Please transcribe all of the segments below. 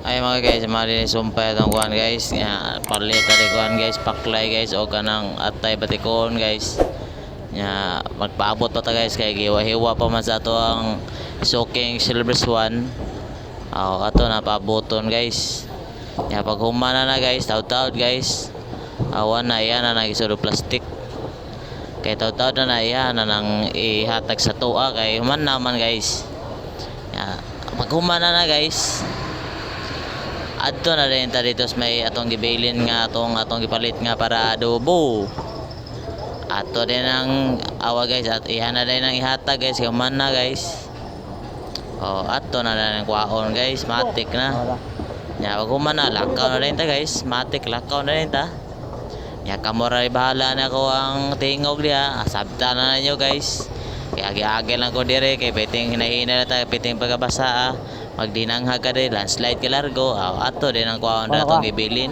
Ay mga guys, mali sumpay itong kuhan guys. Nga palita di kuhan guys, paklay guys o kanang atay batikon guys. Nga magpaabot pa ta guys kay giwa-hiwa pa man sa ato ang soaking silver swan. Ato na paaboton guys. Nga pag humana na guys, taud-taud guys. Awan na yan na nagisuro plastic. Kay taud-taud na yan na nang ihatag sa tuwa kay human naman guys. Nga pag humana na guys, adto na rin ta dito may atong gibilin nga atong gipalit nga para adobo. Ato din ang awa guys at iyan na din ang ihatag guys kay man na guys. Ato na rin ang kwaon guys, matik na. Nya wag man na lakaw na rin ta guys, matik lakaw na rin ta. Nya kamora bahala na ko ang tingog diha, sabta na ninyo guys. Kaya agi-agi lang ko dire kay piting hinahina na ta, piting pagabasa. Magdinanghag ka din, landslide ka largo. Ato din ang kuhaan na itong ibilin.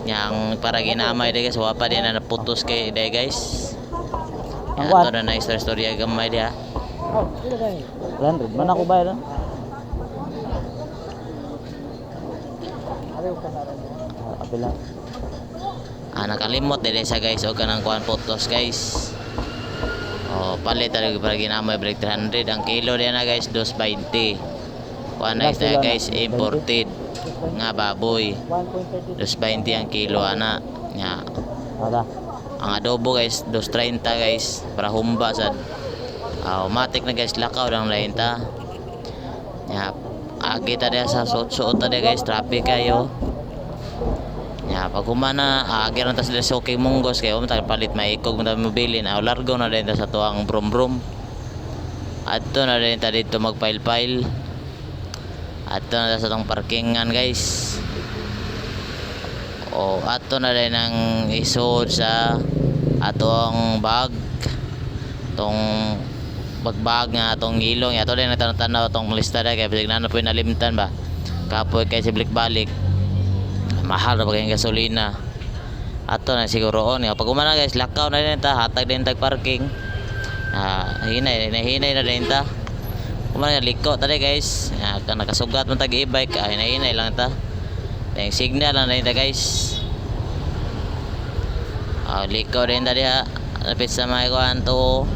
Yang para ginamay din guys, wapa din na naputos kay day guys. Ato na na istorya gamay dia. 100 man ako bayad. Apila. Nakalimot din sa guys o kanang kuhaan putos guys. Palit talaga para ginamay break 300 ang kilo din na guys 220. Kuan na isda guys imported nga baboy 220 ang kilo ana nya. Ang adobo guys 230 guys para humba sad. Matik na guys lakaw lang lain ta nya. Agi ta dia sa suot ta dia guys traffic kayo nya. Pag humana agi ra ta sila soking munggos kayo ta palit maikog mo ta mobilin largo na din ta sa tuang brum adto na din ta dito magpile-pile. Ato na sa tong parkingan guys. Ato na rin ang isod sa atong bag. Tong bagbag nga atong ilong. Ato rin natanaw atong lista na kaya pinagnan po yung nalimtan ba. Kapoy kay si balik mahal na pagkain gasolina. Ato na siguro on. Pag umana guys lakaw na rin ta. Hatag din tag parking. Hinay na rin ta. Kumana liko tadi guys. Nakasugat mo tag e-bike. Hinay lang ta. Yung signal lang rin ta guys. Liko rin tadi ha. Lapit sa mga kuhan to.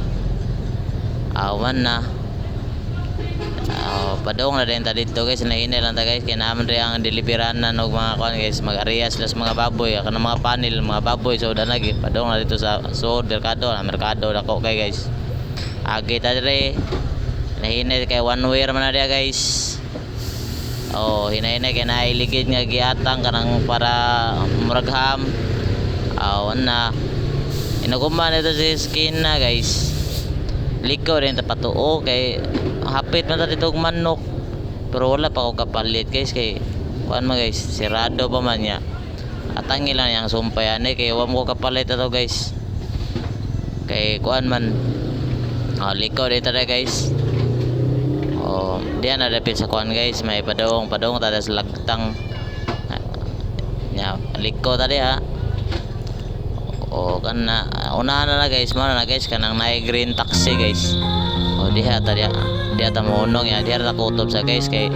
Awan na. Padong na rin ta dito guys. Hinay lang ta guys. Kaya naman rin ang deliveran na ng mga kuhan guys. Mag-arias las mga baboy. Kana mga panel mga baboy. So danag padong na dito sa merkado dako kay guys. Agi tadi rin. Hinay kay one way man na dia guys. Hinay kay nailigid nga giatang kanang para muragham. Na inukuman ito si skin na guys. Liko rin ta patuo kay hapit man ta dito manok. Pero wala pa ko kapalit guys kay kuan mo guys, sirado pa man niya. Atangi lang yang sumpayan kay wa mo ko kapalit ato guys. Kay kuan man. Liko dito na guys. Diyan na dapit sa kuan guys, may padong tada sa lagtang nya liko tadi ha. Kana unahan na guys, mao na guys kanang naay green taxi guys. Diha ta mo unong ya, diha ta kutob sa guys kay